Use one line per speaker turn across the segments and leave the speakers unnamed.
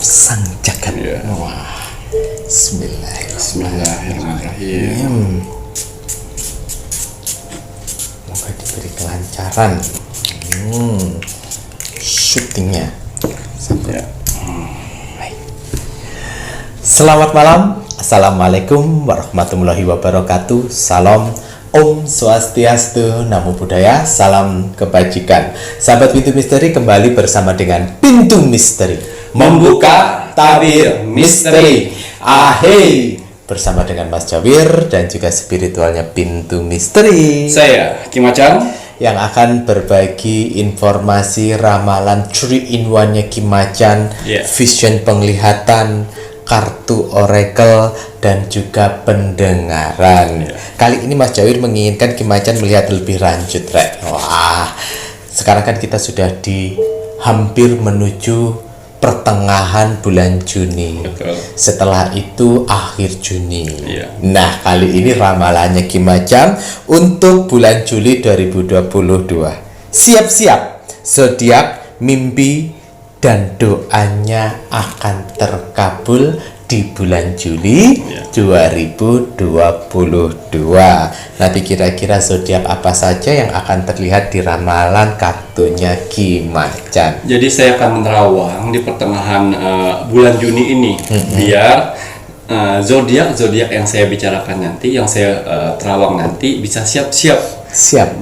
sang jagat.
Wah.
Bismillahirrahmanirrahim. Semoga diberi kelancaran syutingnya. Baik. Selamat malam. Assalamualaikum warahmatullahi wabarakatuh. Salam Om Swastiastu, Namo Buddhaya, salam kebajikan. Sahabat Pintu Misteri, kembali bersama dengan Pintu Misteri, membuka tabir misteri. Ahey, bersama dengan Mas Jawir dan juga spiritualnya Pintu Misteri.
Saya Kim Macan
yang akan berbagi informasi ramalan 3-in-1-nya Kim Macan, vision penglihatan, kartu oracle, dan juga pendengaran. Kali ini Mas Jawir menginginkan Kim Macan melihat lebih lanjut, Rek. Wah, sekarang kan kita sudah hampir menuju pertengahan bulan Juni.
Betul.
Setelah itu akhir Juni.
Iya.
Nah, kali ini ramalannya Kim Macan untuk bulan Juli 2022. Siap-siap, zodiak, mimpi, dan doanya akan terkabul di bulan Juli 2022. Nanti kira-kira zodiak apa saja yang akan terlihat di ramalan kartunya Kim Macan.
Jadi saya akan menerawang di pertengahan bulan Juni ini, biar zodiak yang saya bicarakan nanti, yang saya terawang nanti bisa siap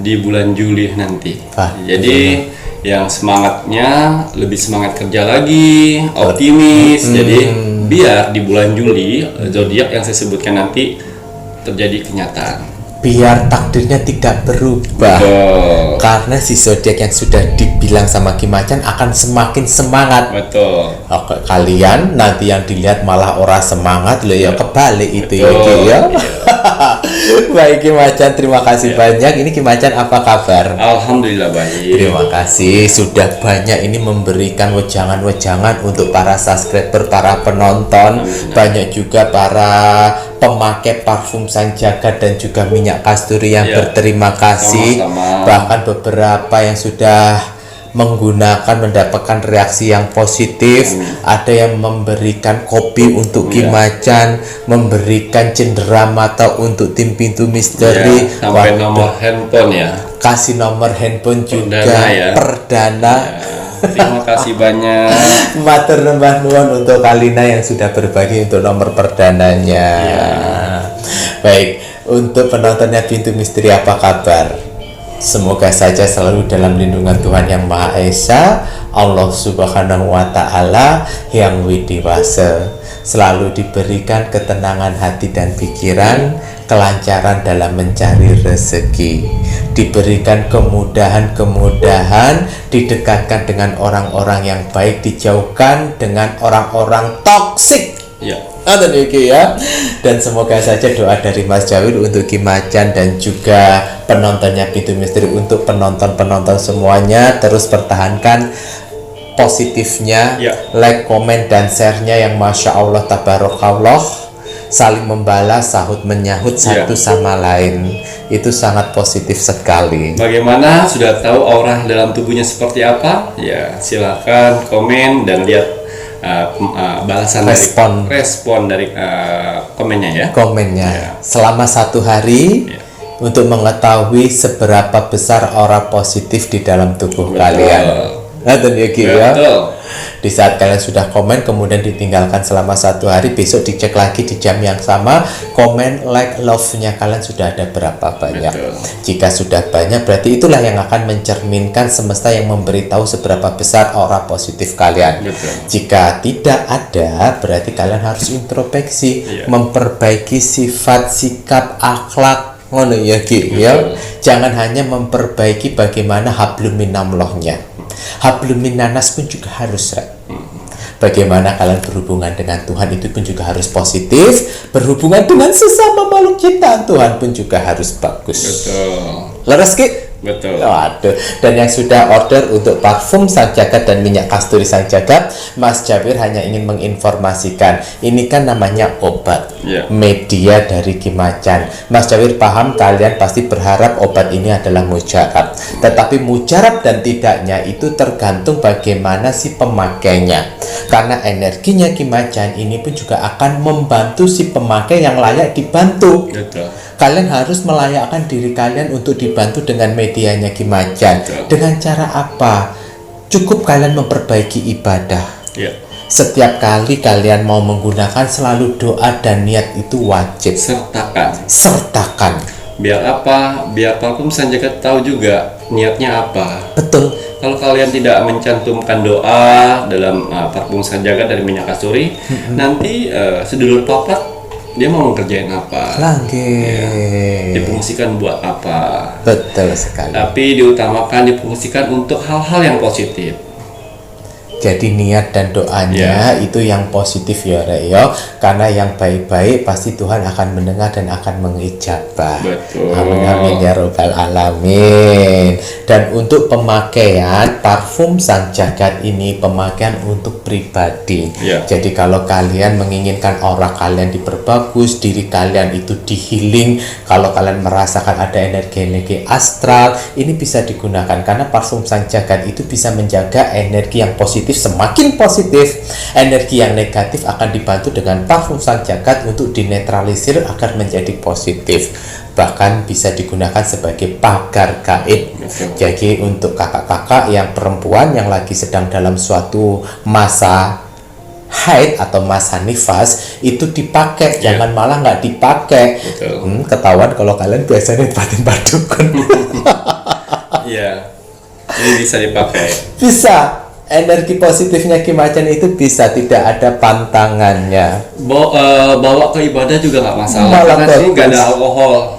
di bulan Juli nanti. Jadi yang semangatnya lebih semangat kerja lagi, optimis. Jadi biar di bulan Juli zodiak yang saya sebutkan nanti terjadi kenyataan.
Biar takdirnya tidak berubah.
Betul.
Karena si zodiak yang sudah dibilang sama Kim Macan akan semakin semangat.
Betul.
Oke, kalian nanti yang dilihat malah orang semangat loh ya, kebalik itu ya. Baik Kim Macan, terima kasih banyak. Ini Kim Macan apa kabar?
Alhamdulillah baik.
Terima kasih sudah banyak ini memberikan wejangan-wejangan untuk para subscriber, para penonton. Banyak juga para pemakai parfum Sang Jagat dan juga minyak kasturi yang berterima kasih.
Sama-sama.
Bahkan beberapa yang sudah mendapatkan reaksi yang positif. Ada yang memberikan kopi untuk Kim Macan, memberikan cenderamata untuk tim Pintu Misteri,
sampai nomor handphone ya.
kasih nomor handphone juga perdana.
Terima kasih banyak.
Matur nuwun untuk Kalina yang sudah berbagi untuk nomor perdananya. Baik, untuk penontonnya Pintu Misteri apa kabar? Semoga saja selalu dalam lindungan Tuhan Yang Maha Esa, Allah Subhanahu wa Ta'ala yang widiwasa. Selalu diberikan ketenangan hati dan pikiran, kelancaran dalam mencari rezeki, diberikan kemudahan-kemudahan, didekatkan dengan orang-orang yang baik, dijauhkan dengan orang-orang toksik. Dan semoga saja doa dari Mas Jawir untuk Kim Macan dan juga penontonnya Pintu Misteri, untuk penonton-penonton semuanya, terus pertahankan positifnya, like, komen, dan share-nya yang Masya Allah Tabarakallah, saling membalas, sahut menyahut satu sama lain. Itu sangat positif sekali.
Bagaimana? Sudah tahu aura dalam tubuhnya seperti apa? Ya, silakan komen dan lihat balasan respon dari komennya
komennya selama 1 hari untuk mengetahui seberapa besar aura positif di dalam tubuh kalian. Di saat kalian sudah komen kemudian ditinggalkan selama 1 hari, besok dicek lagi di jam yang sama, komen, like, love-nya kalian sudah ada berapa banyak. Jika sudah banyak, berarti itulah yang akan mencerminkan semesta yang memberitahu seberapa besar aura positif kalian. Jika tidak ada, berarti kalian harus introspeksi, memperbaiki sifat, sikap, akhlak, ngono ya Ki ya. Jangan hanya memperbaiki bagaimana hablum minallahnya. Hablum minanas pun juga harus bagaimana kalian berhubungan dengan Tuhan itu pun juga harus positif. Berhubungan dengan sesama makhluk ciptaan Tuhan pun juga harus bagus.
Betul.
Leres Ki?
Betul.
Waduh, dan yang sudah order untuk parfum Sang Jagat dan minyak kasturi Sang Jagat, Mas Jawir hanya ingin menginformasikan, ini kan namanya obat,
Ya.
media dari Kimacan. Mas Jawir paham kalian pasti berharap obat ini adalah mujarab, tetapi mujarab dan tidaknya itu tergantung bagaimana si pemakainya. Karena energinya Kimacan ini pun juga akan membantu si pemakai yang layak dibantu.
Betul.
Kalian harus melayakkan diri kalian untuk dibantu dengan medianya Kimacan.
Betul.
Dengan cara apa? Cukup kalian memperbaiki ibadah.
Ya.
Setiap kali kalian mau menggunakan, selalu doa dan niat itu wajib. Sertakan.
Biar apa? Biar parfum Sang Jagat tahu juga niatnya apa.
Betul.
Kalau kalian tidak mencantumkan doa dalam parfum Sang Jagat dari minyak kasturi, nanti sedulur papat dia mau ngerjain apa? Difungsikan buat apa?
Betul sekali.
Tapi diutamakan difungsikan untuk hal-hal yang positif.
Jadi niat dan doanya itu yang positif ya Rek ya. Karena yang baik-baik pasti Tuhan akan mendengar dan akan mengijabah.
Betul.
Amin amin ya robbal alamin. Dan untuk pemakaian parfum Sang Jagat ini pemakaian untuk pribadi.
Ya.
Jadi kalau kalian menginginkan aura kalian diperbagus, diri kalian itu di-healing, kalau kalian merasakan ada energi-energi astral, ini bisa digunakan karena parfum Sang Jagat itu bisa menjaga energi yang positif. Semakin positif, energi yang negatif akan dibantu dengan parfum Sang Jagat untuk dinetralisir agar menjadi positif. Bahkan bisa digunakan sebagai pagar gaib. Jadi untuk kakak-kakak yang perempuan yang lagi sedang dalam suatu masa haid atau masa nifas, itu dipakai, jangan malah nggak dipakai. Ketahuan kalau kalian biasanya batin dukun.
Iya, ini bisa dipakai.
Bisa. Energi positifnya Kimacan itu bisa, tidak ada pantangannya.
Bawa ke ibadah juga nggak masalah,
Malah
karena sini nggak ada
bagus.
alkohol.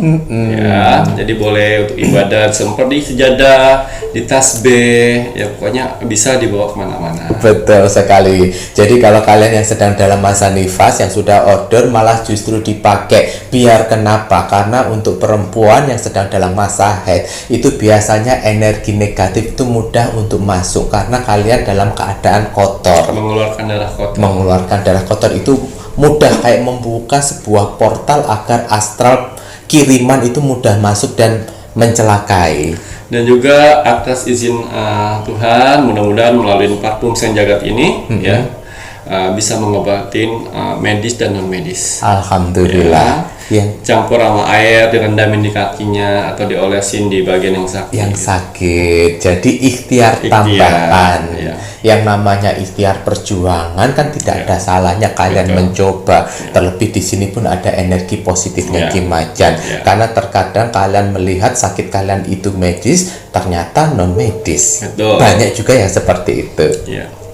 Ya, jadi boleh untuk ibadah seperti sejadah, di tasbih, ya pokoknya bisa dibawa kemana-mana.
Betul sekali. Jadi kalau kalian yang sedang dalam masa nifas yang sudah order malah justru dipakai. Biar kenapa? Karena untuk perempuan yang sedang dalam masa haid itu biasanya energi negatif itu mudah untuk masuk karena kalian dalam keadaan kotor. Mengeluarkan darah kotor itu mudah kayak membuka sebuah portal agar astral kiriman itu mudah masuk dan mencelakai.
Dan juga atas izin Tuhan, mudah-mudahan melalui parfum Sang Jagat ini bisa mengobatin medis dan non medis.
Alhamdulillah.
Campur sama air, direndamin di kakinya atau diolesin di bagian yang sakit.
Jadi ikhtiar tambahan. Yang namanya ikhtiar perjuangan kan tidak ada salahnya kalian mencoba. Terlebih di sini pun ada energi positifnya Kimacan. Karena terkadang kalian melihat sakit kalian itu medis, ternyata non medis. Banyak juga yang seperti itu.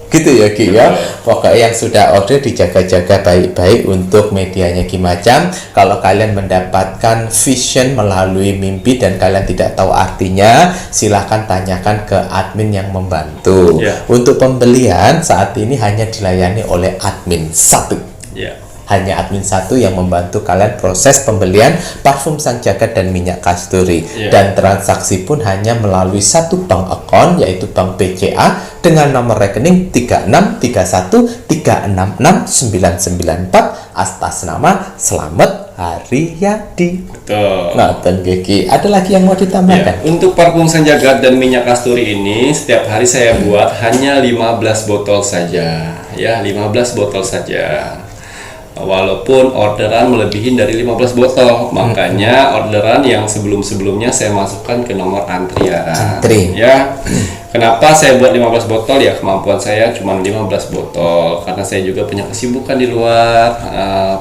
Gitu ya Ki ya. Pokoknya yang sudah order dijaga-jaga baik-baik untuk medianya Kimacan. Kalau kalian mendapatkan vision melalui mimpi dan kalian tidak tahu artinya, silahkan tanyakan ke admin yang membantu. Untuk pembelian saat ini hanya dilayani oleh admin satu. Hanya admin satu yang membantu kalian proses pembelian parfum Sang Jagat dan minyak kasturi. Dan transaksi pun hanya melalui satu bank account, yaitu Bank BCA dengan nomor rekening 3631366994 atas nama Slamet Haryadi.
Betul.
Nah, dan Geki, ada lagi yang mau ditambahkan?
Untuk parfum Sang Jagat dan minyak kasturi ini setiap hari saya buat hanya 15 botol saja. 15 botol saja. Walaupun orderan melebihi dari 15 botol, makanya orderan yang sebelum-sebelumnya saya masukkan ke nomor antrian. Kenapa saya buat 15 botol? Ya kemampuan saya cuma 15 botol karena saya juga punya kesibukan di luar,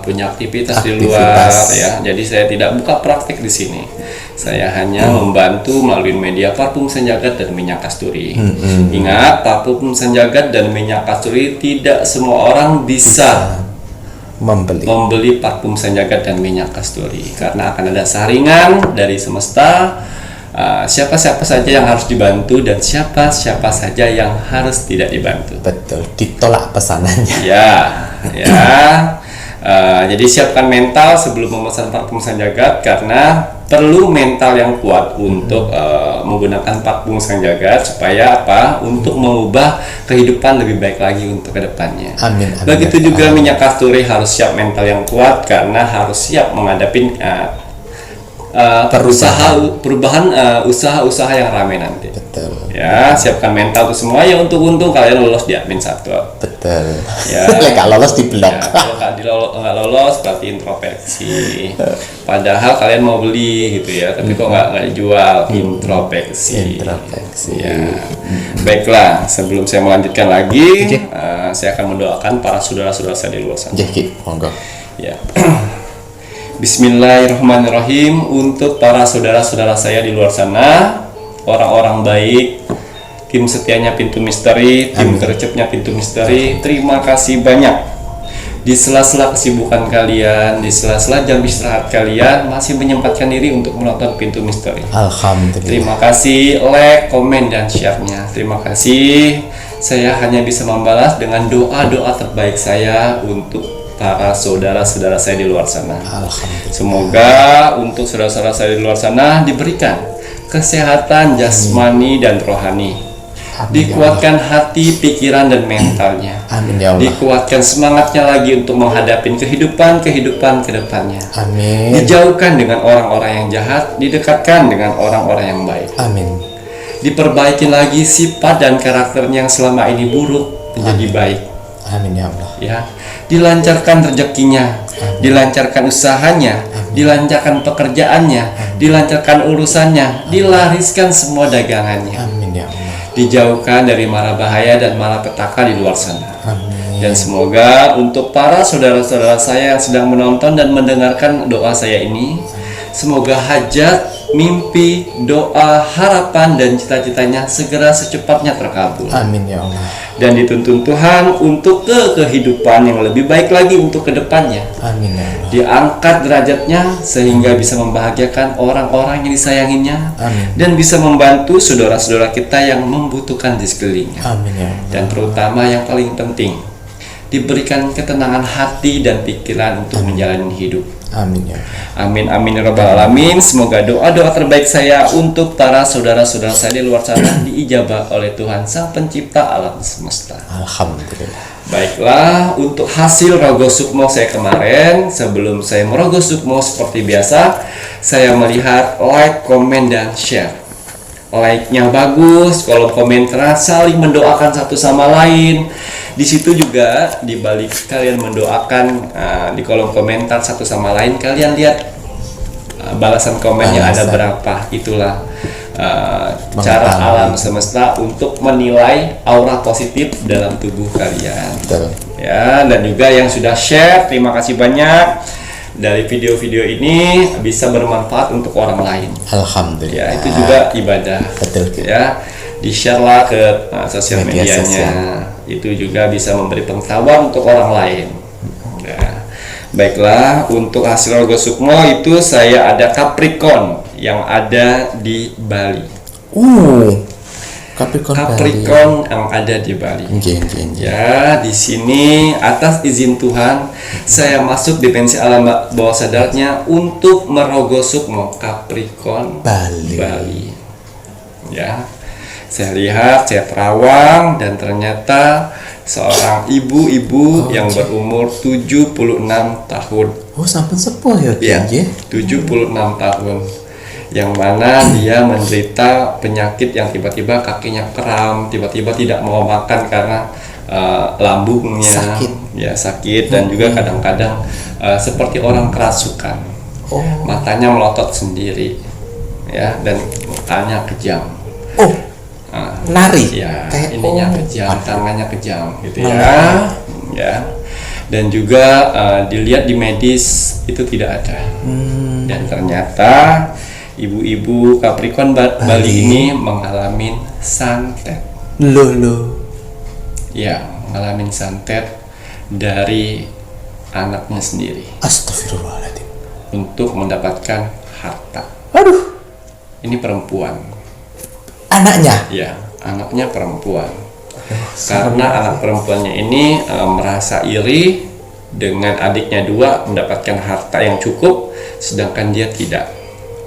punya aktivitas di luar ya. Jadi saya tidak buka praktik di sini. Saya hanya membantu melalui media parfum Sang Jagat dan minyak kasturi. Ingat, parfum Sang Jagat dan minyak kasturi tidak semua orang bisa membeli parfum Sang Jagat dan minyak kasturi karena akan ada saringan dari semesta. Siapa-siapa saja yang harus dibantu dan siapa-siapa saja yang harus tidak dibantu.
Betul, ditolak pesanannya.
Jadi siapkan mental sebelum memesan parfum sang jagat, karena perlu mental yang kuat untuk menggunakan parfum sang jagat supaya apa? Untuk mengubah kehidupan lebih baik lagi untuk kedepannya.
Amin.
Begitu juga minyak kasturi harus siap mental yang kuat karena harus siap menghadapi perubahan usaha-usaha yang ramai nanti.
Betul.
Ya, siapkan mental itu semua ya untuk untung kalian lolos di admin 1.
Betul.
Ya.
Nggak lolos di blok.
Ya, kalau nggak lolos berarti introspeksi. Padahal kalian mau beli gitu ya, tapi kok nggak dijual, introspeksi. Ya. Baiklah, sebelum saya melanjutkan lagi, saya akan mendoakan para saudara-saudara saya di luar sana.
Jadi, monggo.
Ya. Bismillahirrahmanirrahim. Untuk para saudara-saudara saya di luar sana, orang-orang baik, tim setianya Pintu Misteri, tim gercepnya Pintu Misteri, terima kasih banyak. Di sela-sela kesibukan kalian, di sela-sela jam istirahat kalian, masih menyempatkan diri untuk menonton Pintu Misteri.
Alhamdulillah.
Terima kasih, like, komen, dan share-nya. Terima kasih. Saya hanya bisa membalas dengan doa-doa terbaik saya untuk para saudara-saudara saya di luar sana.
Alhamdulillah.
Semoga untuk saudara-saudara saya di luar sana diberikan kesehatan jasmani dan rohani. Dikuatkan hati, pikiran, dan mentalnya.
Amin ya Allah.
Dikuatkan semangatnya lagi untuk menghadapi kehidupan ke depannya.
Amin.
Dijauhkan dengan orang-orang yang jahat, didekatkan dengan orang-orang yang baik.
Amin.
Diperbaiki lagi sifat dan karakternya yang selama ini buruk menjadi baik.
Amin ya Allah.
Ya, dilancarkan rezekinya, dilancarkan usahanya, dilancarkan pekerjaannya, dilancarkan urusannya, dilariskan semua dagangannya.
Amin ya Allah.
Dijauhkan dari mara bahaya dan malapetaka di luar sana.
Amin.
Dan semoga untuk para saudara-saudara saya yang sedang menonton dan mendengarkan doa saya ini, semoga hajat, mimpi, doa, harapan, dan cita-citanya segera secepatnya terkabul.
Amin ya Allah.
Dan dituntun Tuhan untuk kehidupan yang lebih baik lagi untuk kedepannya.
Amin ya Allah.
Diangkat derajatnya sehingga bisa membahagiakan orang-orang yang disayanginya.
Amin.
Dan bisa membantu saudara-saudara kita yang membutuhkan di sekelilingnya.
Amin ya Allah.
Dan terutama yang paling penting, diberikan ketenangan hati dan pikiran untuk menjalani hidup.
Amin ya Allah.
Amin amin ya rabbal alamin. Semoga doa-doa terbaik saya untuk para saudara-saudara saya di luar sana diijabah oleh Tuhan Sang Pencipta alam semesta.
Alhamdulillah.
Baiklah, untuk hasil rogo sukmo saya kemarin, sebelum saya merogoh sukmo seperti biasa, saya melihat like, komen, dan share. Like-nya bagus, kolom komentar saling mendoakan satu sama lain. Di situ juga di balik kalian mendoakan di kolom komentar satu sama lain, kalian lihat balasan komennya ada berapa. Itulah cara alam semesta untuk menilai aura positif dalam tubuh kalian.
Betul.
Ya, dan juga yang sudah share, terima kasih banyak. Dari video-video ini bisa bermanfaat untuk orang lain.
Alhamdulillah.
Ya, itu juga ibadah.
Betul.
Ya, di-share lah ke sosial
Media
medianya.
sosial.
Itu juga bisa memberi pengetahuan untuk orang lain. Ya. Baiklah, untuk hasil rogo sukmo itu saya ada Capricorn yang ada di Bali. Capricorn yang ada di Bali. Ya, di sini atas izin Tuhan saya masuk dimensi alam bawah sadarnya untuk merogoh sukmo Capricorn Bali. Ya, saya lihat, saya terawang, dan ternyata seorang ibu-ibu yang berumur 76 tahun.
Oh, sampun sepuh ya,
Ya, 76 tahun. Yang mana dia menderita penyakit yang tiba-tiba kakinya kram, tiba-tiba tidak mau makan karena lambungnya sakit, dan juga kadang-kadang seperti orang kerasukan. Matanya melotot sendiri, ya, dan mukanya kejam.
Nari.
Ya, ininya kejam, tangannya kejam, gitu ya. Ya. Dan juga dilihat di medis itu tidak ada. Dan ternyata ibu-ibu Capricorn Bali ini mengalami santet. Ya, mengalami santet dari anaknya sendiri.
Astagfirullahaladzim.
Untuk mendapatkan harta.
Aduh.
Ini perempuan.
Anaknya?
Ya, anaknya perempuan. Karena anak perempuannya ini merasa iri dengan adiknya 2 mendapatkan harta yang cukup, sedangkan dia tidak.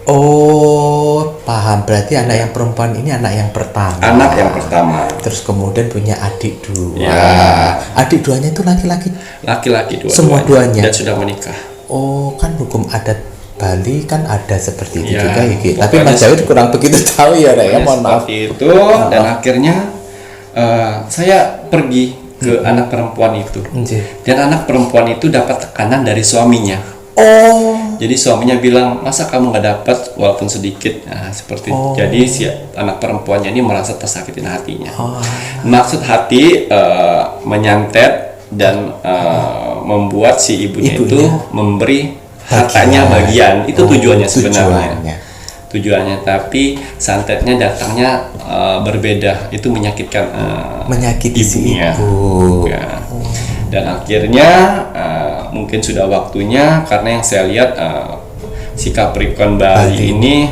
Oh, paham. Berarti anak yang perempuan ini anak yang pertama.
Anak yang pertama.
Terus kemudian punya adik 2.
Ya.
Adik 2-nya itu laki-laki.
Laki-laki 2.
Semua duanya.
Dan sudah menikah.
Oh, kan hukum adat Bali kan ada seperti itu
Ya,
juga ya, Ki. Tapi
pokoknya
Mas Jawid kurang begitu tahu ya, Rek, ya. Mohon maaf.
Seperti itu, dan akhirnya saya pergi ke anak perempuan itu. Dan anak perempuan itu dapat tekanan dari suaminya.
Oh.
Jadi suaminya bilang, masa kamu nggak dapat walaupun sedikit. Nah, seperti itu. Jadi si anak perempuannya ini merasa tersakitin hatinya. Maksud hati menyantet dan membuat si ibunya itu memberi hartanya bagian. Itu tujuannya sebenarnya. Tujuannya, tapi santetnya datangnya berbeda. Itu menyakitkan
Menyakiti si
ibunya.
ibu.
Ya. Dan akhirnya mungkin sudah waktunya, karena yang saya lihat si Capricorn Bali ini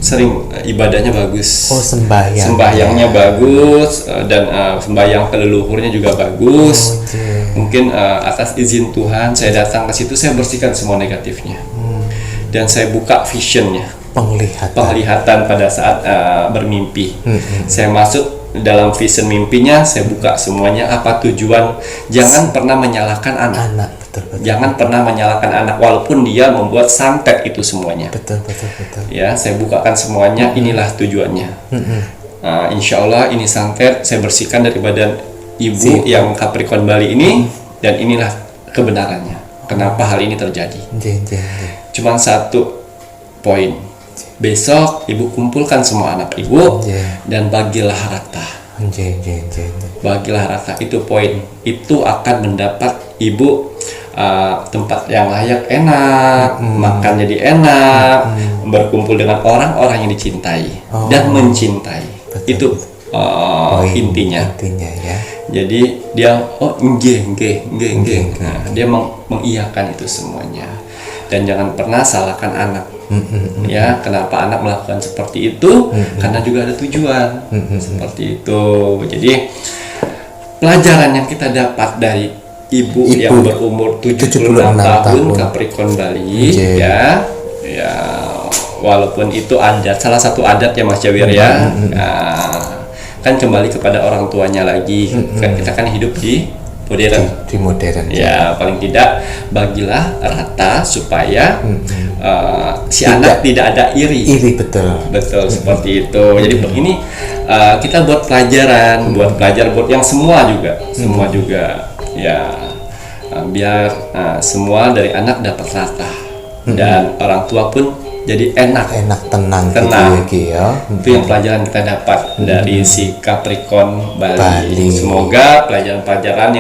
sering ibadahnya bagus.
Oh, sembahyang.
Sembahyangnya bagus, dan sembahyang ke leluhurnya juga bagus. Mungkin atas izin Tuhan saya datang ke situ, saya bersihkan semua negatifnya. Dan saya buka visionnya. Penglihatan pada saat bermimpi. Saya masuk dalam vision mimpinya, saya buka semuanya, apa tujuan. Jangan pernah menyalahkan anak.
Betul.
Jangan pernah menyalahkan anak, walaupun dia membuat santet itu semuanya.
Betul.
Ya, saya bukakan semuanya, inilah tujuannya. Insya Allah ini santet saya bersihkan dari badan ibu yang Capricorn Bali ini, dan inilah kebenarannya. Kenapa hal ini terjadi? Cuman satu poin. Besok ibu kumpulkan semua anak ibu dan bagilah rata. Bagilah rata, itu poin. Itu akan mendapat ibu tempat yang layak, enak, makan jadi enak, berkumpul dengan orang-orang yang dicintai dan mencintai. Itu intinya
ya.
Jadi dia nah, dia mengiyakan itu semuanya. Dan jangan pernah salahkan anak. Ya, kenapa anak melakukan seperti itu? Karena juga ada tujuan. Seperti itu. Jadi pelajaran yang kita dapat dari ibu yang berumur 76 tahun Capricorn Bali, ya walaupun itu adat, salah satu adat ya Mas Jawir ya. Kan kembali kepada orang tuanya lagi. Kita kan hidup di modern. Ya, paling tidak bagilah rata supaya si anak tidak ada iri. Betul seperti itu. Jadi ini kita buat pelajaran, buat yang semua juga ya, biar semua dari anak dapat rata, dan orang tua pun jadi enak, tenang. Gitu ya. Itu yang pelajaran kita dapat dari si Capricorn Bali. Semoga pelajaran-pelajaran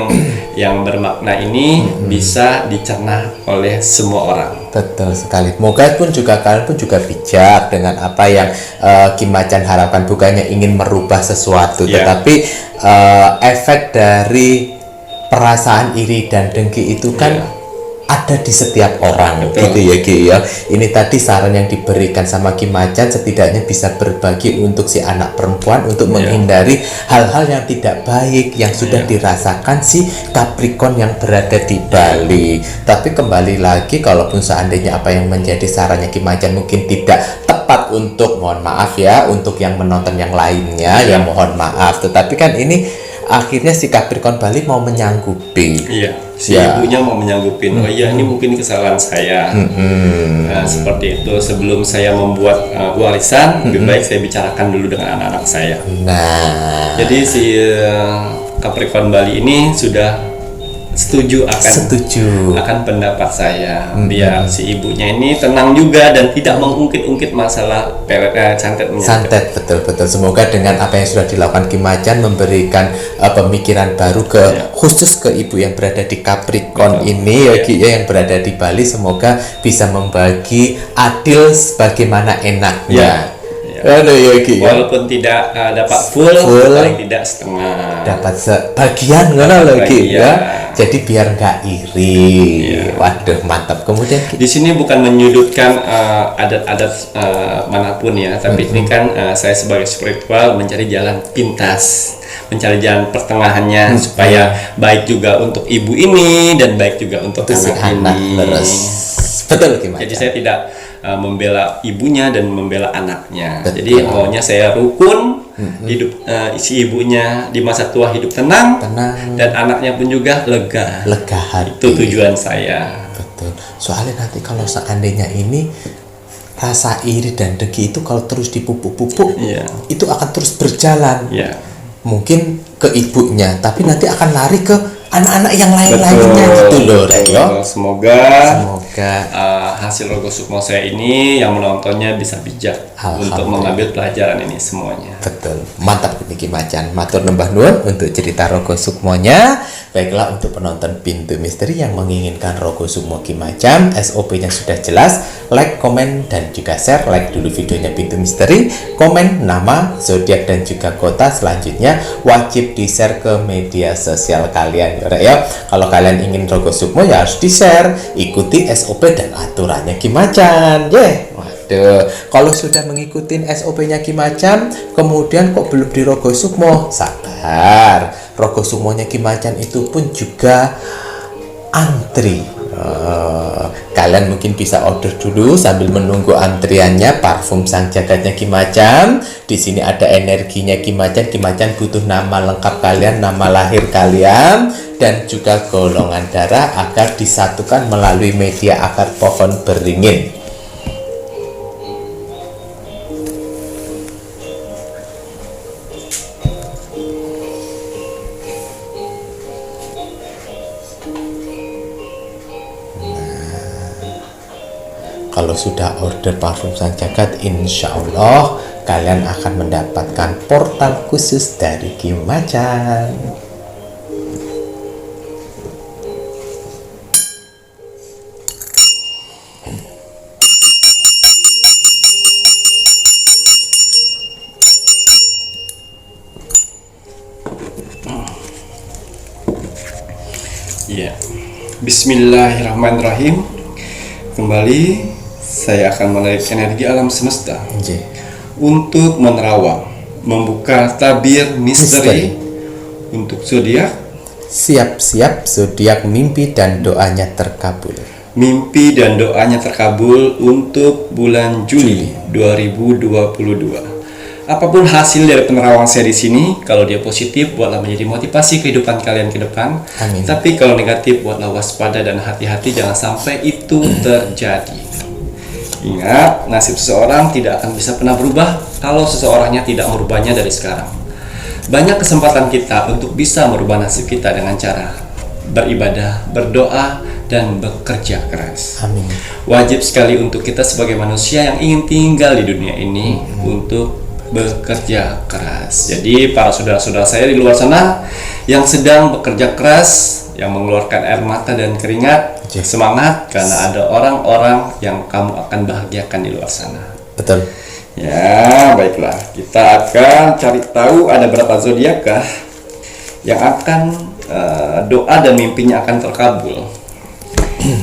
yang bermakna ini bisa dicerna oleh semua orang.
Betul sekali. Moga kalian pun juga bijak dengan apa yang Ki Macan harapkan. Bukannya ingin merubah sesuatu, tetapi efek dari perasaan iri dan dengki itu kan ada di setiap orang. Gitu ya, Ki ya. Ini tadi saran yang diberikan sama Ki Macan, setidaknya bisa berbagi untuk si anak perempuan untuk menghindari hal-hal yang tidak baik yang sudah dirasakan si Capricorn yang berada di Bali. Tapi kembali lagi, kalaupun seandainya apa yang menjadi sarannya Ki Macan mungkin tidak tepat untuk, mohon maaf ya, untuk yang menonton yang lainnya, ya mohon maaf. Tetapi kan ini akhirnya si Capricorn Bali mau menyanggupi.
Si ibunya mau menyanggupin. Oh iya, ini mungkin kesalahan saya. Nah, seperti itu. Sebelum saya membuat warisan, lebih baik saya bicarakan dulu dengan anak-anak saya.
Nah,
jadi si Capricorn Bali ini sudah setuju akan pendapat saya. Biar si ibunya ini tenang juga dan tidak mengungkit-ungkit masalah santet.
Betul. Semoga dengan apa yang sudah dilakukan Ki Macan memberikan pemikiran baru khusus ke ibu yang berada di Capricorn ini ya, Ki, yang berada di Bali. Semoga bisa membagi adil sebagaimana enaknya. Aduh ya Ki ya.
Walaupun tidak dapat full, paling tidak setengah.
Dapat sebagian ngono lho Ki ya. Jadi biar nggak iri. Waduh mantap. Kemudian
di sini bukan menyudutkan adat-adat manapun ya, tapi ini kan saya sebagai spiritual mencari jalan pintas, mencari jalan pertengahannya supaya baik juga untuk ibu ini dan baik juga untuk
si anak
ini.
Betul gimana?
Jadi saya tidak membela ibunya dan membela anaknya.
Betul.
Jadi maunya saya rukun, hidup si ibunya di masa tua hidup tenang, dan anaknya pun juga lega.
Lega hati.
Itu tujuan saya.
Betul. Soalnya nanti kalau seandainya ini rasa iri dan dengki itu kalau terus dipupuk-pupuk, itu akan terus berjalan. Mungkin ke ibunya, tapi nanti akan lari ke anak-anak yang lain-lainnya gitu loh, ya.
Semoga hasil Rogo Sukmo saya ini yang menontonnya bisa bijak untuk mengambil pelajaran ini semuanya.
Betul, mantap Ki Macan. Matur nembah nuwun untuk cerita Rogo Sukmonya. Baiklah, untuk penonton Pintu Misteri yang menginginkan Rogo Sukmo Ki Macan, SOP-nya sudah jelas. Like, komen, dan juga share. Like dulu videonya Pintu Misteri, komen nama, zodiak, dan juga kota. Selanjutnya wajib di-share ke media sosial kalian ya. Kalau kalian ingin Rogo Sukmo ya harus di-share, ikuti SOP dan aturannya Ki Macan. Waduh, kalau sudah mengikuti SOP-nya Ki Macan, kemudian kok belum di Rogo Sukmo, sabar. Rogo Sukmonya Ki Macan itu pun juga antri. Kalian mungkin bisa order dulu sambil menunggu antriannya parfum sang jagatnya Ki Macan. Di sini ada energinya Ki Macan. Ki Macan butuh nama lengkap kalian, nama lahir kalian, dan juga golongan darah agar disatukan melalui media akar pohon beringin. Kalau sudah order parfum sang jagat, insya Allah kalian akan mendapatkan portal khusus dari Ki Macan.
Ya, Bismillahirrahmanirrahim. Kembali saya akan menarik energi alam semesta untuk menerawang, membuka tabir misteri untuk zodiak.
Siap-siap zodiak mimpi dan doanya terkabul.
Mimpi dan doanya terkabul untuk bulan Juli 2022. Apapun hasil dari penerawang saya di sini, kalau dia positif buatlah menjadi motivasi kehidupan kalian ke depan.
Amin.
Tapi kalau negatif buatlah waspada dan hati-hati jangan sampai itu terjadi. Ingat, nasib seseorang tidak akan bisa pernah berubah kalau seseorangnya tidak merubahnya dari sekarang. Banyak kesempatan kita untuk bisa merubah nasib kita dengan cara beribadah, berdoa, dan bekerja keras.
Amin.
Wajib sekali untuk kita sebagai manusia yang ingin tinggal di dunia ini untuk bekerja keras. Jadi para saudara-saudara saya di luar sana yang sedang bekerja keras, yang mengeluarkan air mata dan keringat, semangat karena ada orang-orang yang kamu akan bahagiakan di luar sana.
Betul.
Ya, baiklah. Kita akan cari tahu ada berapa zodiakkah yang akan doa dan mimpinya akan terkabul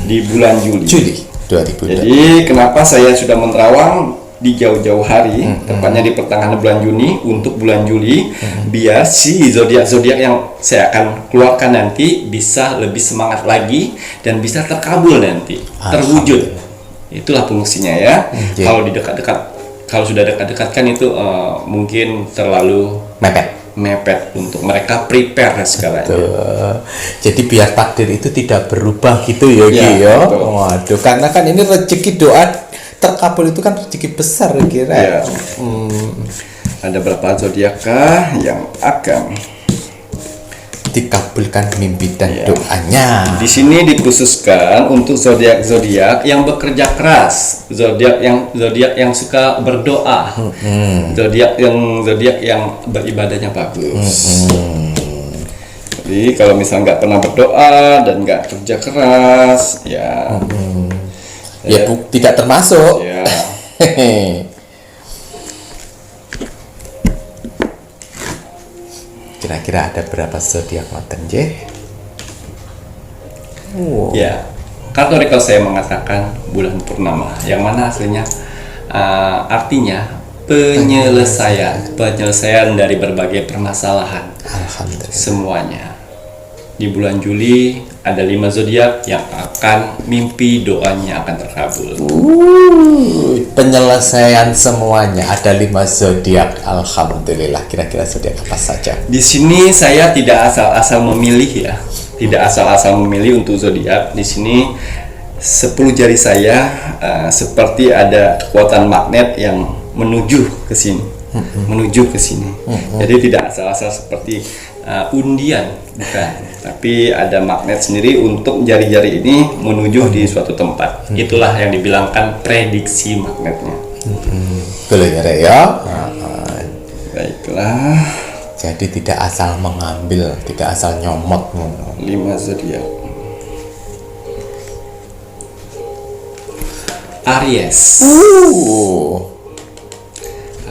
di bulan Juli
2020.
Jadi kenapa saya sudah menerawang di jauh-jauh hari, tepatnya di pertengahan bulan Juni untuk bulan Juli, biar si zodiak-zodiak yang saya akan keluarkan nanti bisa lebih semangat lagi dan bisa terkabul nanti, terwujud. Itulah fungsinya ya. Kalau di dekat-dekat, kalau sudah dekat-dekat kan itu mungkin terlalu mepet untuk mereka prepare segalanya.
Jadi biar takdir itu tidak berubah gitu ya Ki ya. Waduh, karena kan ini rezeki doa terkabul itu kan rezeki besar kira.
Ada berapa zodiakkah yang akan
dikabulkan mimpi dan doanya?
Di sini dikhususkan untuk zodiak-zodiak yang bekerja keras, zodiak yang suka berdoa, zodiak yang beribadahnya bagus. Jadi kalau misalnya nggak pernah berdoa dan nggak kerja keras,
tidak termasuk. kira-kira ada berapa zodiak ngoten nggih?
Ya, kartu oracle saya mengatakan bulan purnama, yang mana aslinya artinya penyelesaian dari berbagai permasalahan.
Alhamdulillah.
Semuanya. Di bulan Juli ada 5 zodiak yang akan mimpi doanya akan terkabul.
Penyelesaian semuanya, ada 5 zodiak. Alhamdulillah. Kira-kira zodiak apa saja?
Di sini saya tidak asal-asal memilih ya. Tidak asal-asal memilih untuk zodiak. Di sini 10 jari saya seperti ada kekuatan magnet yang menuju ke sini. Jadi tidak asal-asal seperti undian, bukan. Tapi ada magnet sendiri untuk jari-jari ini menuju di suatu tempat. Itulah yang dibilangkan prediksi magnetnya.
Boleh ya.
Baiklah.
Jadi tidak asal mengambil, tidak asal nyomot.
5 zodiak. Aries.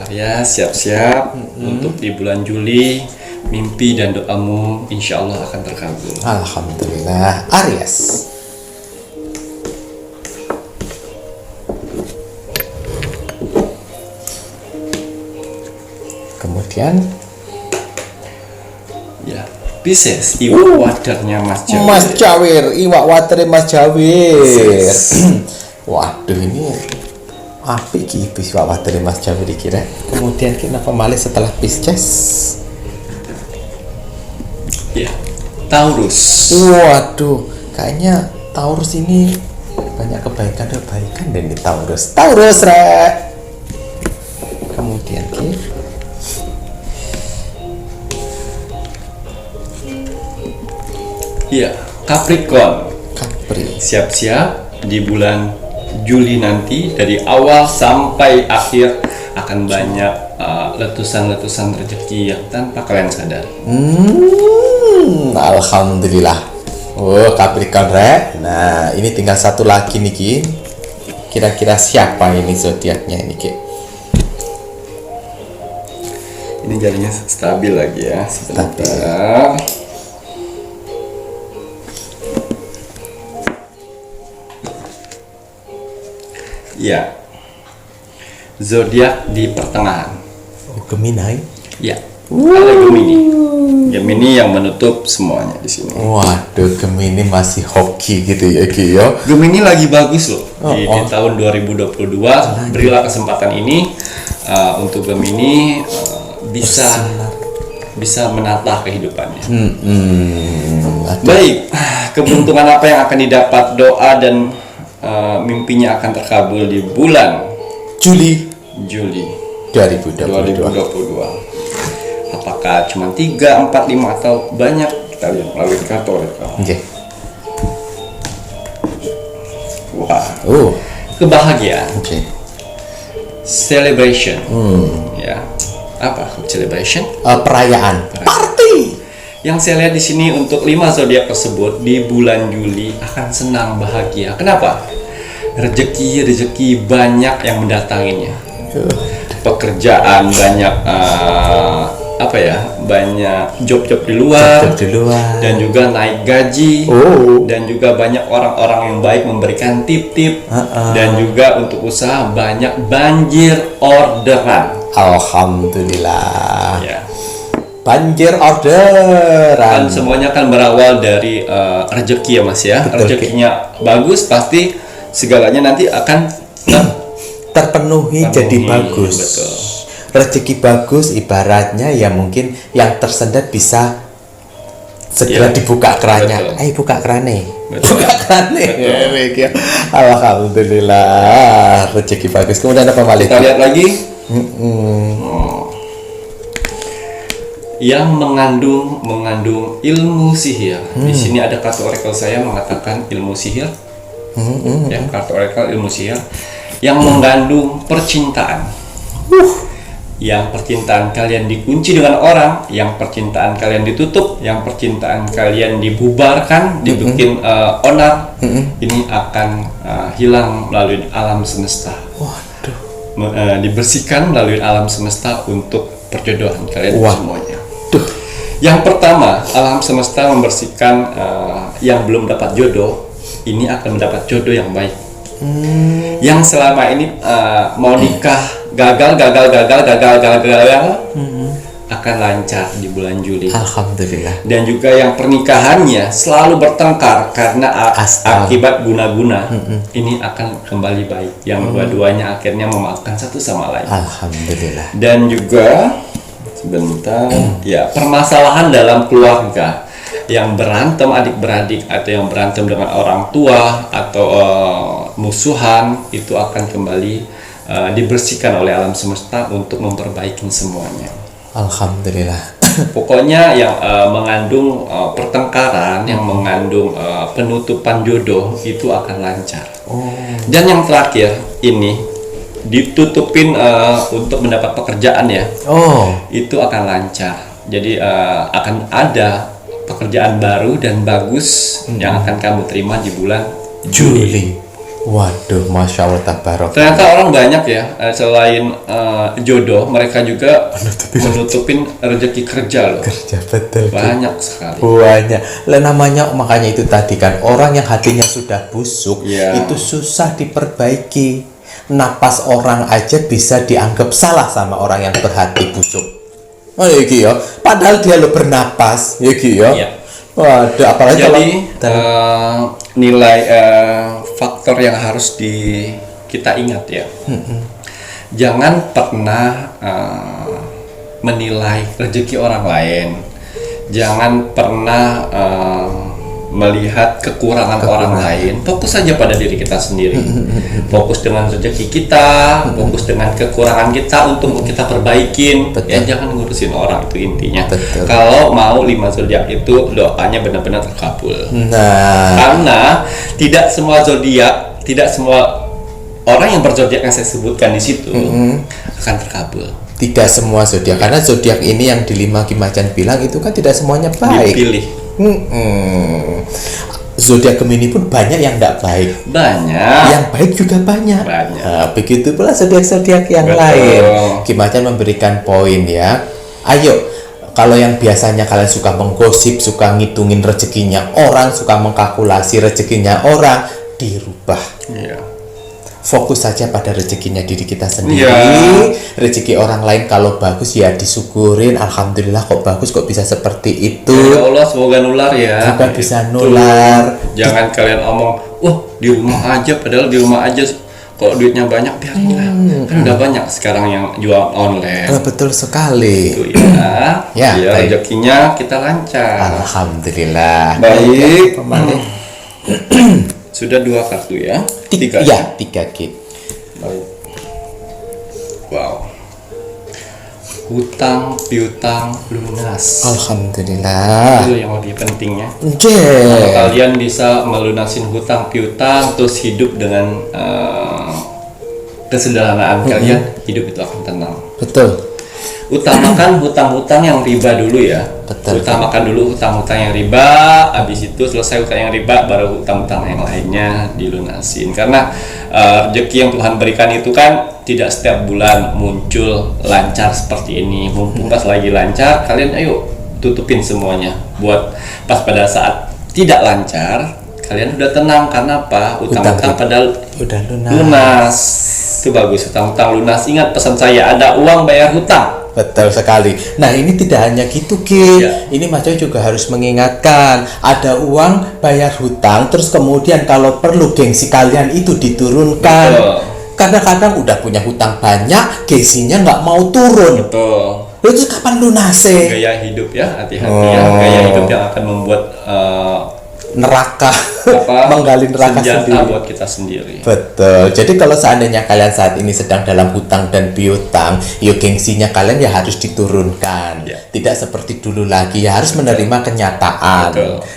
Aries, siap-siap untuk di bulan Juli. Mimpi dan doamu insya Allah akan terkabul.
Alhamdulillah. Aries. Kemudian
Ya, Pisces, iwak waternya Mas Jawir.
Mas Jawir, iwak watere Mas Jawir.
Pisces.
Waduh, ini apik iki iwak watere Mas Jawir kira. Kemudian kenapa malih setelah Pisces?
Ya, Taurus.
Waduh, kayaknya Taurus ini banyak kebaikan dari Taurus. Taurus, Rek. Kemudian
Ya, Capricorn.
Capri.
Siap-siap di bulan Juli nanti dari awal sampai akhir akan banyak letusan-letusan rezeki yang tanpa kalian sadar.
Alhamdulillah. Oh, Capricorn, Rek. Nah, ini tinggal satu lagi nih, Ki. Kira-kira siapa ini zodiaknya ini, Ki?
Ini jadinya stabil lagi ya. Sebentar. Ya, zodiak di pertengahan.
Oh, Gemini.
Ya, ada Gemini. Gemini yang menutup semuanya di sini.
Waduh, Gemini masih hoki gitu ya, Ki ya.
Gemini lagi bagus loh di
Oh.
tahun 2022. Berilah kesempatan ini untuk Gemini bisa menata kehidupannya. Baik, keberuntungan apa yang akan didapat, doa dan mimpinya akan terkabul di bulan
Juli
2022. Apakah cuma 3, 4, 5 atau banyak? Kita lihat melalui kartu oracle.
Oke.
Wah,
Oh,
kebahagiaan,
oke.
celebration. Ya, apa celebration?
Perayaan. Party.
Yang saya lihat di sini untuk 5 zodiak tersebut di bulan Juli akan senang, bahagia. Kenapa? Rezeki banyak yang mendatanginya. Pekerjaan banyak, banyak job-job di luar. Dan juga naik gaji. Dan juga banyak orang-orang yang baik memberikan tip-tip. Dan juga untuk usaha banyak banjir orderan.
Alhamdulillah.
Ya.
Banjir orderan.
Dan semuanya kan berawal dari rezeki ya Mas ya.
Betul,
Rezekinya bagus, pasti segalanya nanti akan
terpenuhi jadi bagus.
Betul.
Rezeki bagus ibaratnya ya mungkin yang tersendat bisa segera
Ya,
dibuka kerannya.
betul.
Ayo buka kerannya.
Betul.
Buka kerannya.
Betul.
Alhamdulillah, rezeki bagus. Kemudian apa Malik?
Kita lihat lagi. Yang mengandung ilmu sihir. Di sini ada kartu oracle saya mengatakan ilmu sihir. Ya, kartu oracle ilmu sihir yang mengandung percintaan. Yang percintaan kalian dikunci dengan orang, yang percintaan kalian ditutup, yang percintaan kalian dibubarkan, dibikin onar, ini akan hilang melalui alam semesta.
Waduh.
Dibersihkan melalui alam semesta untuk perjodohan kalian semuanya.
Duh.
Yang pertama, alam semesta membersihkan yang belum dapat jodoh, ini akan mendapat jodoh yang baik. Yang selama ini mau nikah gagal, akan lancar di bulan Juli.
Alhamdulillah.
Dan juga yang pernikahannya selalu bertengkar karena akibat guna-guna, ini akan kembali baik. Yang dua-duanya akhirnya memaafkan satu sama lain.
Alhamdulillah.
Dan juga sebentar, ya, permasalahan dalam keluarga yang berantem adik-beradik atau yang berantem dengan orang tua atau musuhan, itu akan kembali dibersihkan oleh alam semesta untuk memperbaiki semuanya.
Alhamdulillah.
Pokoknya yang mengandung pertengkaran, yang mengandung penutupan jodoh, itu akan lancar. Dan yang terakhir ini ditutupin untuk mendapat pekerjaan ya. Itu akan lancar. Jadi akan ada pekerjaan baru dan bagus yang akan kamu terima di bulan Juli.
Waduh, masya Allah, tabarok.
Ternyata orang banyak ya, selain jodoh, mereka juga menutupin rezeki kerja loh.
Kerja, betul.
Banyak sekali.
Banyak. Lah namanya, makanya itu tadi kan, orang yang hatinya sudah busuk, itu susah diperbaiki. Napas orang aja bisa dianggap salah sama orang yang berhati busuk. Oh ya gitu ya. Padahal dia lo bernapas, ya gitu ya. Waduh, apalagi
jadi nilai faktor yang harus kita ingat ya. Jangan pernah menilai rezeki orang lain. Jangan pernah melihat kekurangan orang lain. Fokus saja pada diri kita sendiri. Fokus dengan rezeki kita, fokus dengan kekurangan kita untuk kita perbaikin. Ya, jangan ngurusin orang, itu intinya. Kalau mau 5 zodiak itu doanya benar-benar terkabul. Karena tidak semua zodiak, tidak semua orang yang berzodiak yang saya sebutkan di situ akan terkabul.
Tidak semua zodiak, karena zodiak ini yang di 5 Ki Macan bilang itu kan tidak semuanya baik.
Dipilih.
Zodiak Gemini pun banyak yang tidak baik.
Banyak.
Yang baik juga banyak. Begitu pula zodiak-zodiak yang lain. Ki Macan memberikan poin ya. Ayo, kalau yang biasanya kalian suka menggosip, suka ngitungin rezekinya orang, suka mengkalkulasi rezekinya orang, dirubah. Fokus saja pada rezekinya diri kita sendiri. Rezeki orang lain kalau bagus ya disyukurin. Alhamdulillah kok bagus, kok bisa seperti itu.
Ya Allah, semoga nular ya.
Juga bisa nular.
Jangan kalian omong, di rumah aja, padahal di rumah aja kalau duitnya banyak biarin lah. Kan udah banyak sekarang yang jual online.
Betul sekali.
Itu ya. Biar rezekinya kita lancar.
Alhamdulillah.
Baik. Sudah 2 kartu ya? 3
ya? 3 Ki.
Baik. Wow. Hutang piutang lunas.
Alhamdulillah.
Itu yang lebih pentingnya. Kalau kalian bisa melunasin hutang piutang, terus hidup dengan kesederhanaan kalian, hidup itu akan tenang.
Betul.
Utamakan hutang-hutang yang riba dulu ya. Utamakan dulu hutang-hutang yang riba, habis itu selesai hutang yang riba, baru hutang-hutang yang lainnya dilunasin. Karena rezeki yang Tuhan berikan itu kan tidak setiap bulan muncul lancar seperti ini. Mumpung pas lagi lancar, kalian ayo tutupin semuanya. Buat pas pada saat tidak lancar, kalian udah tenang. Karena apa? Utang-utang padahal
udah
lunas. Itu bagus, hutang-hutang lunas. Ingat pesan saya, ada uang bayar hutang.
Betul sekali. Nah, ini tidak hanya gitu, Ki. Ini Mas Joy juga harus mengingatkan, ada uang bayar hutang, terus kemudian kalau perlu gengsi kalian itu diturunkan. Kadang-kadang udah punya hutang banyak, gengsinya nggak mau turun. Terus kapan lunasnya?
Gaya hidup ya, hati-hati ya. Gaya hidup yang akan membuat
neraka, menggali neraka sendiri
buat kita sendiri.
Betul. Jadi kalau seandainya kalian saat ini sedang dalam hutang dan piutang, yuk gengsinya kalian ya harus diturunkan. Tidak seperti dulu lagi, ya harus menerima kenyataan.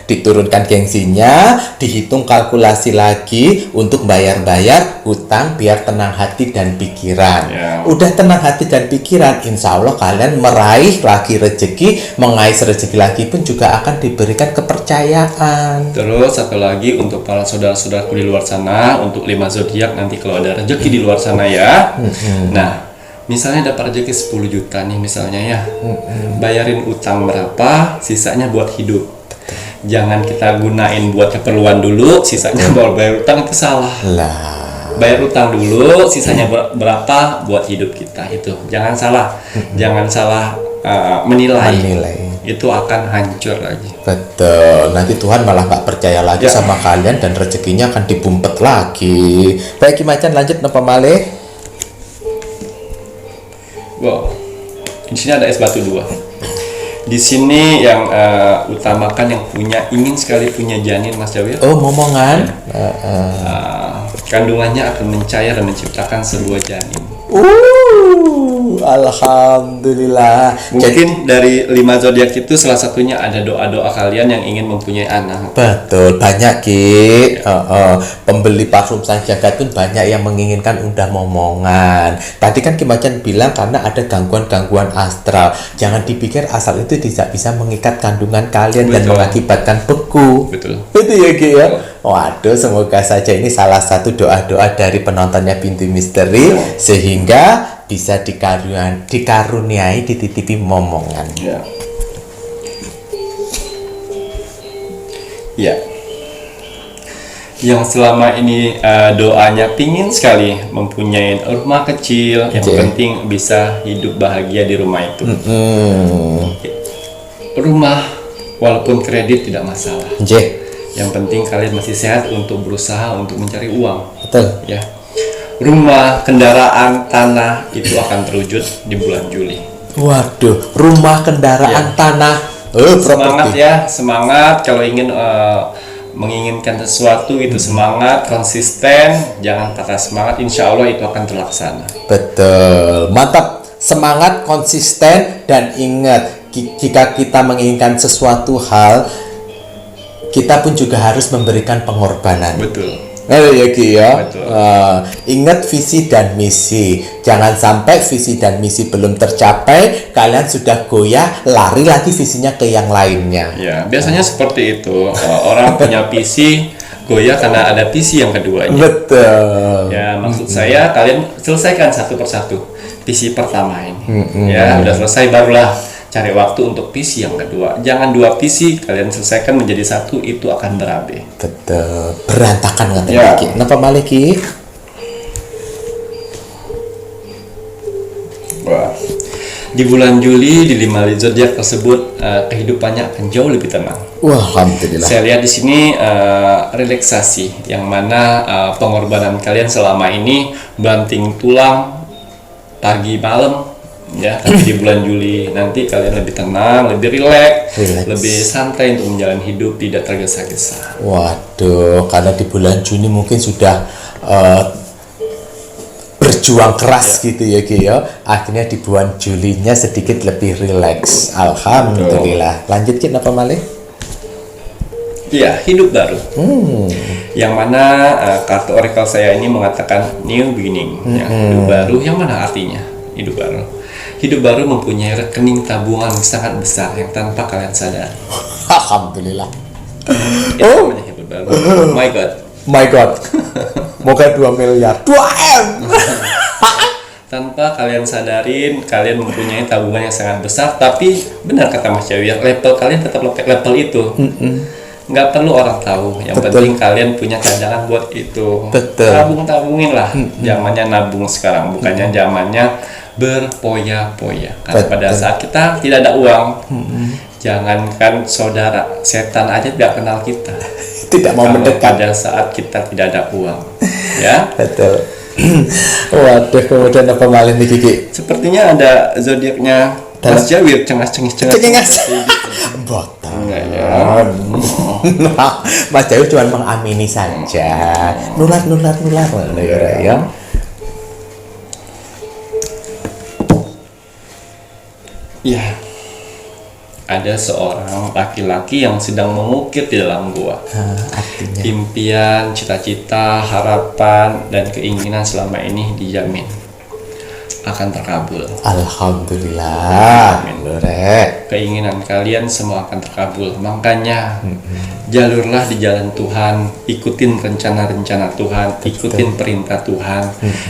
Diturunkan gengsinya, dihitung kalkulasi lagi untuk bayar-bayar hutang biar tenang hati dan pikiran. Udah tenang hati dan pikiran, insya Allah kalian meraih lagi rezeki, mengais rezeki lagi pun juga akan diberikan kepercayaan.
Terus satu lagi untuk para saudara-saudaraku di luar sana, untuk 5 zodiak nanti kalau ada rezeki di luar sana ya. Nah, Misalnya dapat rezeki 10 juta nih misalnya ya. Bayarin utang berapa, sisanya buat hidup. Jangan kita gunain buat keperluan dulu, sisanya baru bayar utang, itu salah.
Lah,
Bayar utang dulu, sisanya berapa buat hidup kita, itu. Jangan salah. Jangan salah menilai. Itu akan hancur lagi.
betul. Nanti Tuhan malah nggak percaya lagi sama kalian dan rezekinya akan dibumpet lagi. Baik, Ki Macan lanjut napa malih?
Wow. Di sini ada es batu 2. Di sini yang utamakan yang ingin sekali punya janin, Mas Jawir.
Oh, momongan.
Kandungannya akan mencair dan menciptakan sebuah janin.
Alhamdulillah.
Mungkin dari 5 zodiak itu salah satunya ada doa-doa kalian yang ingin mempunyai anak.
Betul, banyak Ki. Pembeli parfum Sang Jagat pun banyak yang menginginkan udah momongan. Tadi kan Ki Macan bilang karena ada gangguan-gangguan astral. Jangan dipikir asal itu tidak bisa mengikat kandungan kalian dan mengakibatkan beku.
Betul.
Itu ya Ki ya. Waduh, semoga saja ini salah satu doa-doa dari penontonnya Pintu Misteri sehingga bisa dikaruniai dititipi momongan.
Ya. Yang selama ini doanya pingin sekali mempunyai rumah kecil, yang penting bisa hidup bahagia di rumah itu. Rumah walaupun kredit tidak masalah. Yang penting kalian masih sehat untuk berusaha untuk mencari uang.
Betul.
Ya. Rumah, kendaraan, tanah itu akan terwujud di bulan Juli.
Waduh, rumah, kendaraan, tanah.
Semangat ya, semangat kalau ingin menginginkan sesuatu itu semangat, konsisten, jangan patah semangat, insya Allah itu akan terlaksana.
Betul, mantap. Semangat, konsisten, dan ingat jika kita menginginkan sesuatu hal, kita pun juga harus memberikan pengorbanan.
Betul.
Ya Ki ya.
Betul.
Ingat visi dan misi. Jangan sampai visi dan misi belum tercapai, kalian sudah goyah, lari lagi visinya ke yang lainnya.
Ya, biasanya seperti itu. Orang punya visi goyah karena ada visi yang keduanya.
Betul.
Ya, maksud saya kalian selesaikan satu persatu visi pertama ini. Ya, udah selesai barulah cari waktu untuk visi yang kedua. Jangan 2 visi kalian selesaikan menjadi satu, itu akan berabe.
Betul. Berantakan katanya Ki. Kenapa malih Ki?
Wah. Di bulan Juli di 5 zodiak tersebut kehidupannya akan jauh lebih tenang.
Wah, alhamdulillah.
Saya lihat di sini relaksasi yang mana pengorbanan kalian selama ini banting tulang pagi malam. Ya, tapi di bulan Juli nanti kalian lebih tenang, lebih rileks, lebih santai untuk menjalani hidup, tidak tergesa-gesa.
Waduh, karena di bulan Juni mungkin sudah berjuang keras gitu ya Ki ya. Akhirnya di bulan Julinya sedikit lebih rileks. Alhamdulillah. Lanjut Ki, apa malih?
Iya, hidup baru. Yang mana kartu oracle saya ini mengatakan new beginning. Ya, hidup baru. Yang mana artinya hidup baru? Hidup baru mempunyai rekening tabungan yang sangat besar yang tanpa kalian sadar.
Alhamdulillah.
Itu namanya hidup baru. My God.
Moga 2 miliar. 2M.
Tanpa kalian sadarin, kalian mempunyai tabungan yang sangat besar. Tapi benar kata Mas Jawir, level kalian tetap level itu. Nggak perlu orang tahu. Yang penting kalian punya cadangan buat itu. Tabungin lah. Zamannya nabung sekarang, bukannya zamannya berpoya-poya. Karena pada saat kita tidak ada uang, jangankan saudara, setan aja tidak kenal kita.
Tidak mau mendekat
pada saat kita tidak ada uang. Ya.
Betul. Waduh, kemudian apa malih nih Kiki?
Sepertinya ada zodiaknya Mas Jawir, cengas-cengis.
Botak. Mas Jawir cuma mengamini saja. Nular ya.
Ya, ada seorang laki-laki yang sedang mengukir di dalam gua.
Artinya
Impian, cita-cita, harapan, dan keinginan selama ini dijamin. akan terkabul.
Alhamdulillah. Rek.
Keinginan kalian semua akan terkabul. Makanya jalurlah di jalan Tuhan, ikutin rencana-rencana Tuhan, ikutin perintah Tuhan,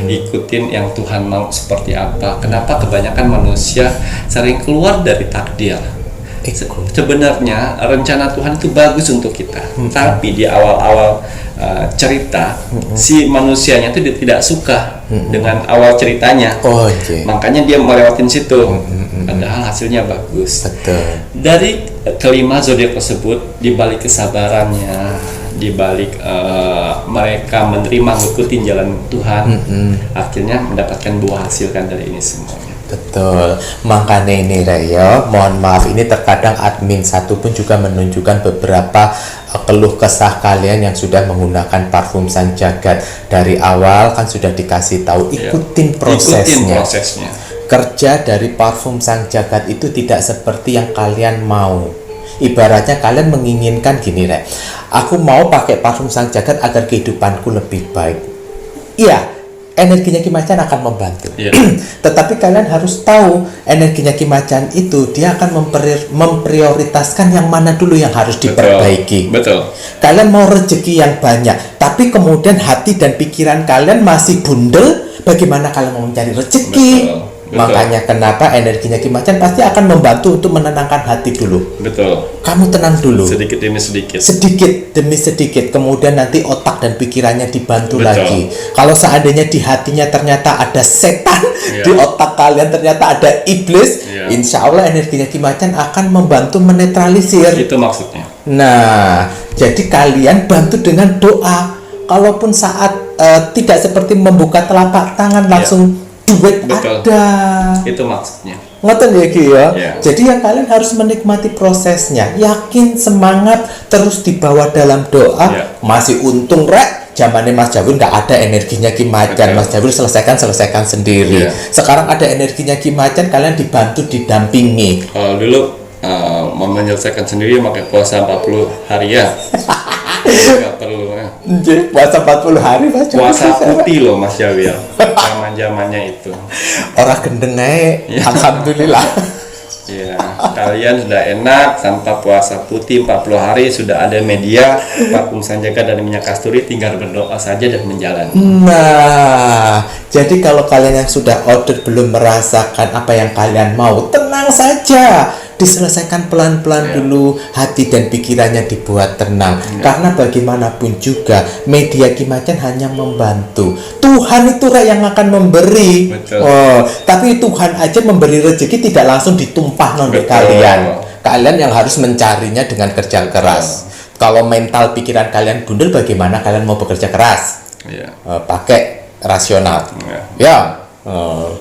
ikutin yang Tuhan mau seperti apa. Kenapa kebanyakan manusia sering keluar dari takdir? Sebenarnya rencana Tuhan itu bagus untuk kita, tapi di awal-awal cerita si manusianya itu tidak suka dengan awal ceritanya. Makanya dia melewatin situ. Padahal hasilnya bagus.
Betul.
Dari kelima zodiak tersebut, di balik kesabarannya, di balik mereka menerima ngikutin jalan Tuhan, akhirnya mendapatkan buah hasil kan dari ini semuanya.
Betul, makanya ini Rayo, mohon maaf ini terkadang admin satu pun juga menunjukkan beberapa keluh kesah kalian yang sudah menggunakan parfum Sang Jagat. Dari awal kan sudah dikasih tahu, ikutin prosesnya. Kerja dari parfum Sang Jagat itu tidak seperti yang kalian mau. Ibaratnya kalian menginginkan gini Rek, aku mau pakai parfum Sang Jagat agar kehidupanku lebih baik. Iya, energinya Ki Macan akan membantu. Tetapi kalian harus tahu energinya Ki Macan itu dia akan memprioritaskan yang mana dulu yang harus diperbaiki.
Betul.
Kalian mau rezeki yang banyak, tapi kemudian hati dan pikiran kalian masih bundel. Bagaimana kalian mau mencari rezeki?
Betul.
Makanya kenapa energinya Ki Macan pasti akan membantu untuk menenangkan hati dulu.
Betul.
Kamu tenang dulu.
Sedikit demi sedikit.
Sedikit demi sedikit. Kemudian nanti otak dan pikirannya dibantu lagi. Kalau seandainya di hatinya ternyata ada setan, di otak kalian ternyata ada iblis, insya Allah energinya Ki Macan akan membantu menetralisir.
Itu maksudnya.
Nah, jadi kalian bantu dengan doa. Kalaupun saat tidak seperti membuka telapak tangan langsung duit ada.
Itu maksudnya.
Ngoten ya Ki ya. Jadi yang kalian harus menikmati prosesnya, yakin, semangat, terus dibawa dalam doa. Masih untung Rek, zamannya Mas Jawil nggak ada energinya Ki Macan. Mas Jawil selesaikan sendiri. Sekarang ada energinya Ki Macan, kalian dibantu, didampingi.
Kalau dulu mau menyelesaikan sendiri pakai puasa 40 hari ya. Nggak perlu.
Puasa 40 hari Mas Jawil.
Puasa putih loh Mas Jawil. Zaman-zamannya itu.
Orang gendeng naik. Alhamdulillah.
Ya, kalian sudah enak tanpa puasa putih 40 hari, sudah ada media parfum Sang Jagat dan minyak kasturi, tinggal berdoa saja dan menjalani.
Nah, jadi kalau kalian yang sudah order belum merasakan apa yang kalian mau, tenang saja. Diselesaikan pelan-pelan dulu, hati dan pikirannya dibuat tenang. Karena bagaimanapun juga media Ki Macan hanya membantu. Tuhan itu yang akan memberi. Tapi Tuhan aja memberi rezeki tidak langsung ditumpah ke kalian. Kalian yang harus mencarinya dengan kerja keras. Kalau mental pikiran kalian bundel, bagaimana kalian mau bekerja keras? Pakai rasional.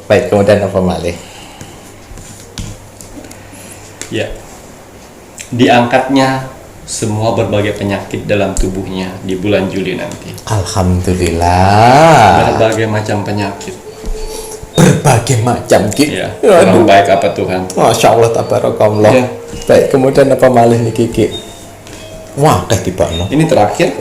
Baik, kemudian apa malih?
Diangkatnya semua berbagai penyakit dalam tubuhnya di bulan Juli nanti.
Alhamdulillah.
Berbagai macam penyakit.
Berbagai macam Ki.
Orang baik apa Tuhan.
Masya Allah tabarakallah. Baik, kemudian apa malih nih Kiki? Wah, tiba
ini terakhir.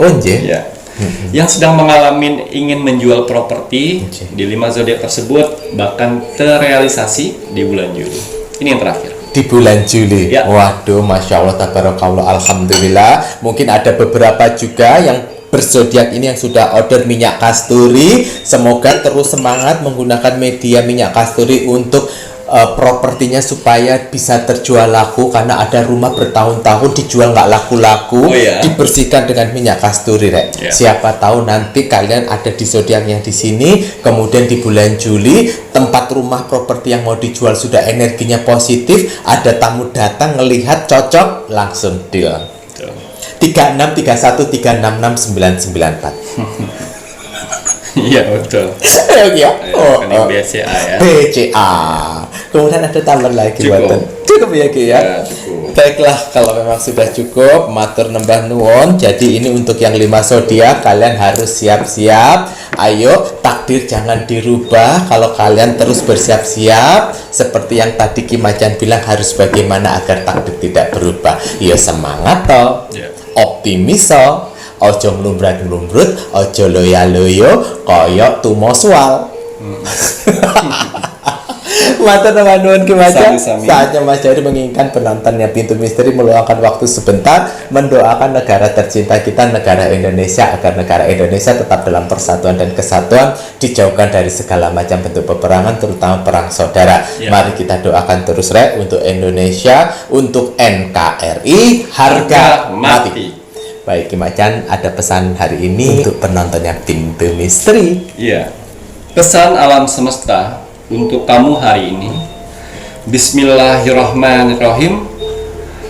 Yang sedang mengalami ingin menjual properti di 5 zodiak tersebut bahkan terrealisasi di bulan Juli. Ini yang terakhir.
Di bulan Juli. Waduh, Masya Allah tabarakallah, alhamdulillah. Mungkin ada beberapa juga yang berzodiak ini yang sudah order minyak kasturi. Semoga terus semangat menggunakan media minyak kasturi untuk propertinya supaya bisa terjual laku, karena ada rumah bertahun-tahun dijual nggak laku-laku. Dibersihkan dengan minyak kasturi Rek. Siapa tahu nanti kalian ada di zodiak yang di sini, kemudian di bulan Juli tempat rumah properti yang mau dijual sudah energinya positif, ada tamu datang ngelihat cocok, langsung deal. 36 31 366 994.
Iya betul. BCA ya.
BCA. Kemudian ada tambah lagi cukup ya Ki ya. Baiklah, kalau memang sudah cukup, matur nembah nuwun. Jadi ini untuk yang 5 zodiak, kalian harus siap-siap. Ayo, takdir jangan dirubah. Kalau kalian terus bersiap-siap, seperti yang tadi Ki Macan bilang, harus bagaimana agar takdir tidak berubah. Ya semangat toh. Optimis toh. Ojo nglumbrut-nglumbrut, ojo loya-loyo, koyok tumo sual. Matur nuwun Ki Macan.
Sami-sami.
Saatnya Mas Jari menginginkan penontonnya Pintu Misteri meluangkan waktu sebentar mendoakan negara tercinta kita, negara Indonesia, agar negara Indonesia tetap dalam persatuan dan kesatuan, dijauhkan dari segala macam bentuk peperangan, terutama perang saudara.
Ya.
Mari kita doakan terus Rek untuk Indonesia, untuk NKRI, harga mati. Baik Ki Macan, ada pesan hari ini untuk penontonnya Pintu Misteri.
Iya. Pesan alam semesta untuk kamu hari ini. Bismillahirrahmanirrahim.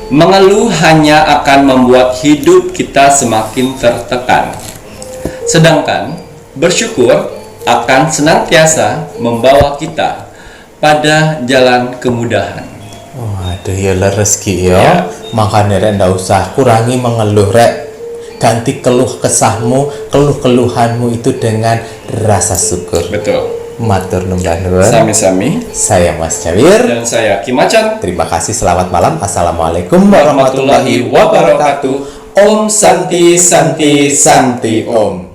Mengeluh hanya akan membuat hidup kita semakin tertekan. Sedangkan bersyukur akan senantiasa membawa kita pada jalan kemudahan.
Waduh ya rezeki ya.
Ya.
Makanya Rek ndak usah kurangi mengeluh Rek. Ganti keluh kesahmu, keluh-keluhanmu itu dengan rasa syukur.
Betul.
Matur nuwun.
Sami-sami.
Saya Mas Jawir.
Dan saya Ki Macan.
Terima kasih, selamat malam. Assalamualaikum warahmatullahi wabarakatuh. Om Santi Santi Santi Om.